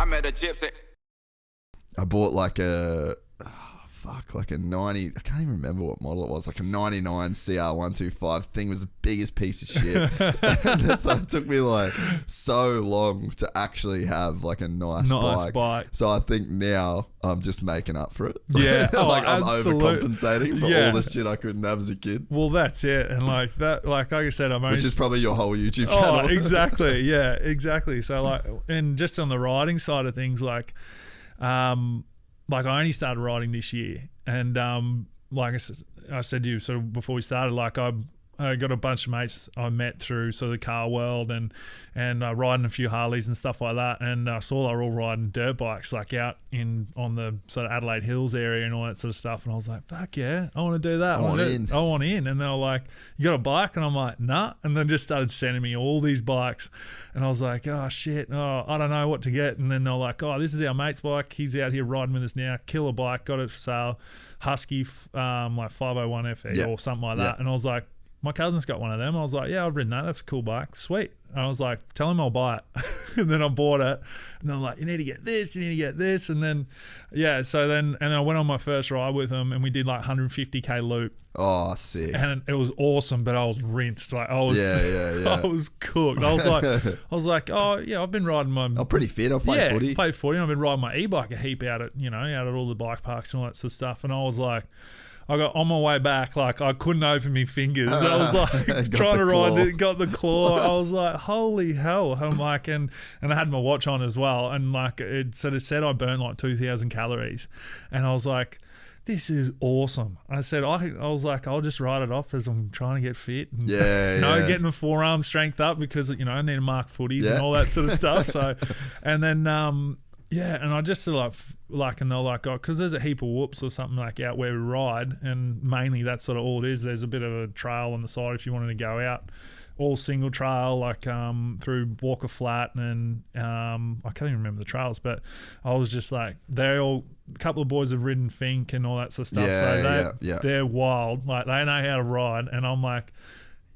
I met a gypsy. I bought like a 90, I can't even remember what model it was, like a 99 CR125. Thing was the biggest piece of shit. And so it took me like so long to actually have like a nice bike. So I think now I'm just making up for it. Yeah. Like I'm absolutely. overcompensating for all the shit I couldn't have as a kid. Well, that's it. And like that, like I said, which is probably your whole YouTube channel. Oh, exactly. Yeah, exactly. So like, and just on the riding side of things, like I only started riding this year, and like I said to you sort of before we started, like I got a bunch of mates I met through sort of the car world and riding a few Harleys and stuff like that, and I saw they were all riding dirt bikes like out on the sort of Adelaide Hills area and all that sort of stuff, and I was like, fuck yeah, I want to do that. I want in. And they were like, you got a bike? And I'm like, nah. And then just started sending me all these bikes, and I was like, oh shit, I don't know what to get. And then they're like, oh, this is our mate's bike, he's out here riding with us now, killer bike, got it for sale, Husky like 501 FE or something like that. And I was like, my cousin's got one of them. I was like, yeah, I've ridden that. That's a cool bike. Sweet. And I was like, tell him I'll buy it. And then I bought it. And they're like, you need to get this, you need to get this. And then, and then I went on my first ride with him, and we did like 150K loop. Oh, sick. And it was awesome, but I was rinsed. Like I was I was cooked. I was like, oh yeah, I've been riding my I'm pretty fit. I play footy. Played footy, and I've been riding my e-bike a heap out at all the bike parks and all that sort of stuff. And I was like, I got on my way back, like I couldn't open my fingers. I was like trying to ride it, got the claw. I was like, holy hell. I'm like, and I had my watch on as well, and like it sort of said I burned like 2,000 calories, and I was like, this is awesome. I said, I was like, I'll just write it off as I'm trying to get fit. And, getting the forearm strength up because, I need to mark footies and all that sort of stuff. So, and then, and I just sort of like, and they're like, oh, because there's a heap of whoops or something like out where we ride, and mainly that's sort of all it is. There's a bit of a trail on the side if you wanted to go out, all single trail, like through Walker Flat, and I can't even remember the trails, but I was just like, a couple of boys have ridden Fink and all that sort of stuff, they're wild, like they know how to ride, and I'm like,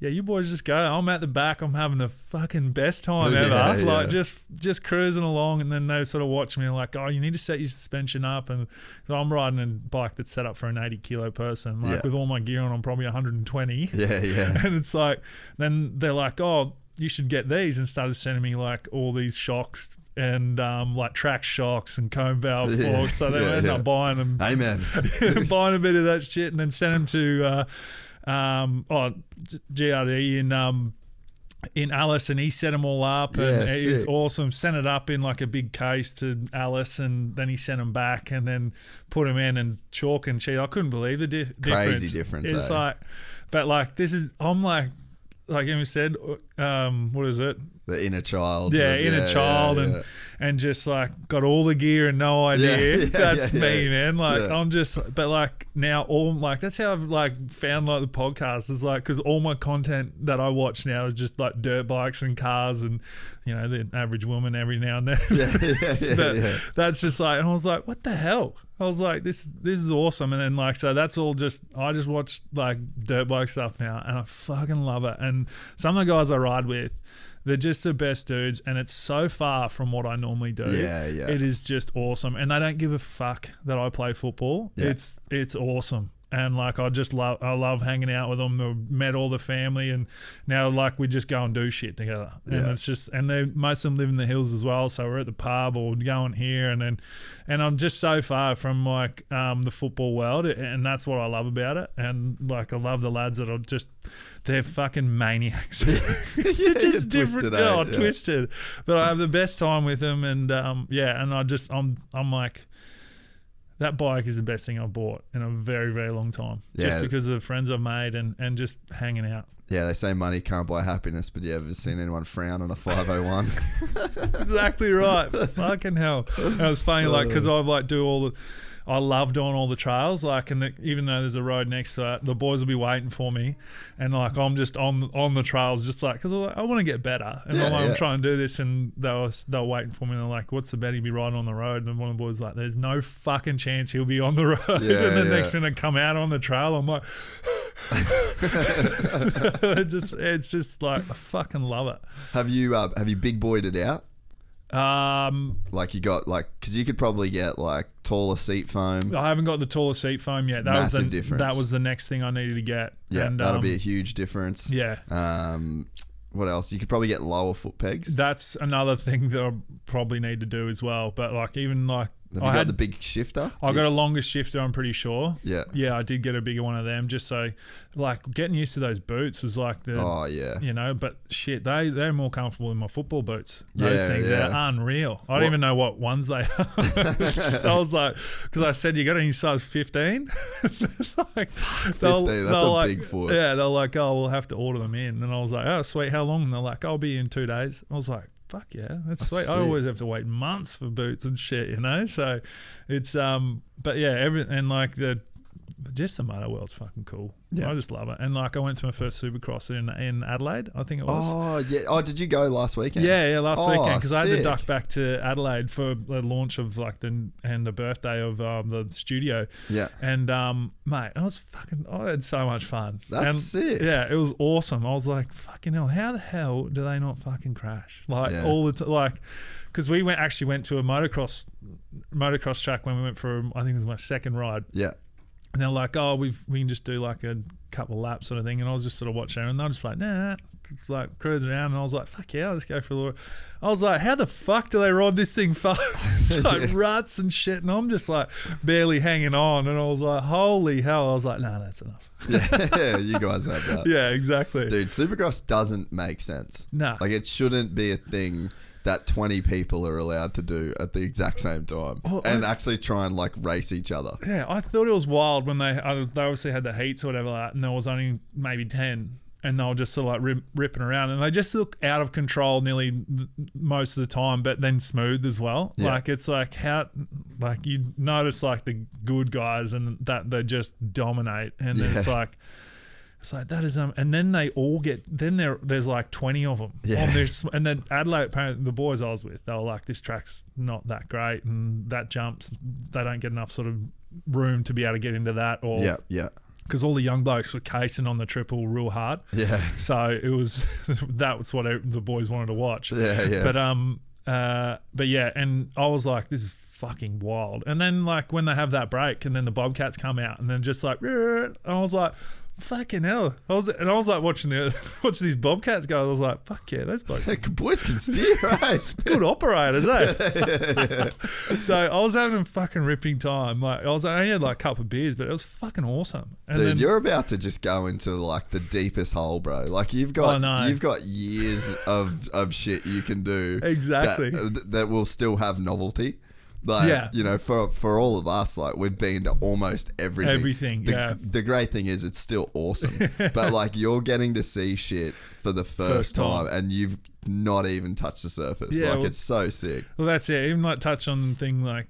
yeah, you boys just go. I'm at the back. I'm having the fucking best time ever. Just cruising along, and then they sort of watch me and like, oh, you need to set your suspension up. And I'm riding a bike that's set up for an 80 kilo person. Like with all my gear on, I'm probably 120. And it's like, then they're like, oh, you should get these, and started sending me like all these shocks and like track shocks and cone valve forks. So they ended up buying them. Amen. Buying a bit of that shit, and then send them to GRD in Alice, and he set them all up, and it was awesome. Sent it up in like a big case to Alice, and then he sent them back, and then put them in and chalk and shit. I couldn't believe the difference. Crazy difference. It's like, but like this is, I'm like Emma said, what is it? The inner child. Inner child, and just like got all the gear and no idea. That's me, man. Like I'm just, but like now all like, that's how I've like found like the podcast is like, because all my content that I watch now is just like dirt bikes and cars and the average woman every now and then. That's just like, and I was like, what the hell? I was like, this is awesome. And then like, so that's all just, I just watch like dirt bike stuff now, and I fucking love it. And some of the guys I ride with, they're just the best dudes, and it's so far from what I normally do. It is just awesome, and they don't give a fuck that I play football. It's awesome, and like I love hanging out with them. I've met all the family, and now like we just go and do shit together. And it's just, and most of them live in the hills as well, so we're at the pub or going here, and I'm just so far from like the football world, and that's what I love about it. And like I love the lads that are just, they're fucking maniacs. They're just different. Twisted. But I have the best time with them, and and I'm like, that bike is the best thing I've bought in a very, very long time. Just because of the friends I've made and just hanging out. Yeah, they say money can't buy happiness, but you ever seen anyone frown on a 501? Exactly right. Fucking hell. And it was funny, like, because I like I love doing all the trails, like, and even though there's a road next to it, the boys will be waiting for me, and like I'm just on the trails, just like, because I want to get better, and I'm trying to do this, and they're waiting for me, and they're like, "What's the bet he'll be riding on the road?" And one of the boys was like, "There's no fucking chance he'll be on the road." And the next minute come out on the trail, I'm like, it's just like, I fucking love it. Have you big boyed it out? Like you got because you could probably get like taller seat foam. I haven't got the taller seat foam yet. Massive difference. That was the next thing I needed to get. Yeah, and, that'll be a huge difference. Yeah. What else? You could probably get lower foot pegs. That's another thing that I probably need to do as well. But like even like Have you got the big shifter? I got a longer shifter, I'm pretty sure. Yeah. Yeah, I did get a bigger one of them just so like getting used to those boots was like you know, but shit, they're more comfortable than my football boots. Those things are unreal. I don't even know what ones they are. So I was like, because I said, you got any size 15? Like 15, that's a big foot. Yeah, they're like, oh, we'll have to order them in. And I was like, oh, sweet, how long? And they're like, I'll be in 2 days. I was like, fuck yeah, that's sweet. Sick. I always have to wait months for boots and shit, you know. So it's but yeah, and like the moto world's fucking cool. Yeah. I just love it. And like I went to my first Supercross in Adelaide, I think it was. Oh yeah. Oh, did you go last weekend? Yeah, last weekend because I had to duck back to Adelaide for the launch of like the birthday of the studio. Yeah. And mate, I had so much fun. That's sick. Yeah, it was awesome. I was like, fucking hell, how the hell do they not fucking crash? Like all the like, because we went to a motocross track when we went for I think it was my second ride. Yeah. And they're like, oh, we can just do like a couple of laps sort of thing. And I was just sort of watching, and they're just like, nah, like cruising around. And I was like, fuck yeah, let's go for a little. I was like, how the fuck do they ride this thing fast? It's like ruts and shit. And I'm just like barely hanging on. And I was like, holy hell. I was like, nah, that's enough. Yeah, you guys have that. Yeah, exactly. Dude, Supercross doesn't make sense. No. Like it shouldn't be a thing that 20 people are allowed to do at the exact same time and actually try and like race each other. Yeah, I thought it was wild when they obviously had the heats or whatever like that, and there was only maybe 10 and they were just sort of like ripping around and they just look out of control nearly most of the time, but then smooth as well. Yeah. Like it's like how like you notice like the good guys and that they just dominate and then it's like that is and then they all get there's like 20 of them on this, and then Adelaide, apparently the boys I was with, they were like, this track's not that great and that jumps they don't get enough sort of room to be able to get into that, or because all the young blokes were casing on the triple real hard, so it was that was what the boys wanted to watch, but yeah, and I was like, this is fucking wild. And then like when they have that break and then the Bobcats come out and then just like, and I was like, fucking hell. I was like watching these Bobcats go. I was like, fuck yeah, those blokes. Boys can steer, right? Good operators, eh? So I was having a fucking ripping time. Like I only had like a couple of beers, but it was fucking awesome. And dude, you're about to just go into like the deepest hole, bro. Like you've got years of shit you can do. Exactly. That will still have novelty. Like, you know, for all of us, like we've been to almost everything. The great thing is it's still awesome. But like you're getting to see shit for the first time and you've not even touched the surface. It's so sick. Well, that's it. Even like touch on the thing like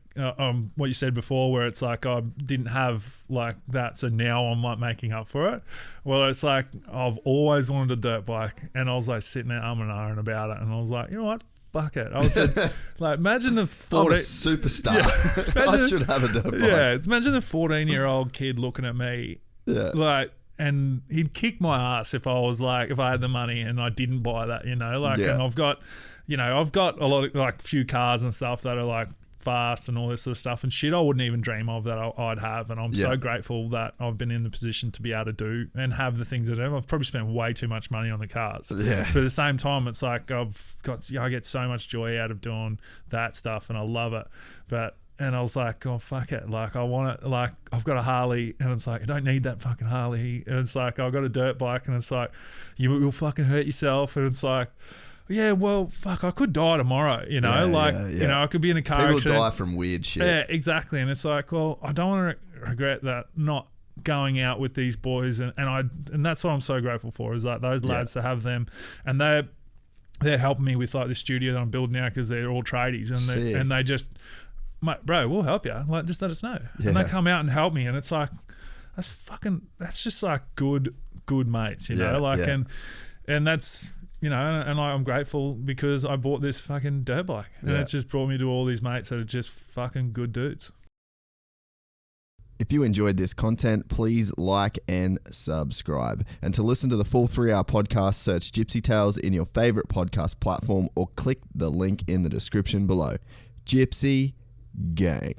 what you said before where it's like I didn't have like that, so now I'm like making up for it. Well, it's like I've always wanted a dirt bike and I was like sitting there umming and ahhing about it and I was like, you know what? Fuck it. I was like, imagine the I'm a superstar. I should have a dirt bike. Yeah, imagine the 14-year-old kid looking at me. Yeah. Like, and he'd kick my ass if I had the money and I didn't buy that, you know, like, and I've got a lot of like few cars and stuff that are like fast and all this sort of stuff and shit I wouldn't even dream of that I'd have, and I'm so grateful that I've been in the position to be able to do and have the things that I've probably spent way too much money on the cars, but at the same time it's like I get so much joy out of doing that stuff and I love it. And I was like, oh, fuck it. Like, I want it. Like, I've got a Harley. And it's like, I don't need that fucking Harley. And it's like, I've got a dirt bike. And it's like, you'll fucking hurt yourself. And it's like, yeah, well, fuck, I could die tomorrow, you know? You know, I could be in a car accident. People die from weird shit. Yeah, exactly. And it's like, well, I don't want to regret that not going out with these boys. And that's what I'm so grateful for, is like those lads to have them. And they're helping me with like the studio that I'm building now because they're all tradies. And they just... Mate, bro, we'll help you. Like, just let us know. Yeah. And they come out and help me, and it's like, that's just like good mates, you know. Like, and that's, you know, and I'm grateful because I bought this fucking dirt bike, and it's just brought me to all these mates that are just fucking good dudes. If you enjoyed this content, please like and subscribe. And to listen to the full 3-hour podcast, search Gypsy Tales in your favorite podcast platform or click the link in the description below. Gypsy Gang.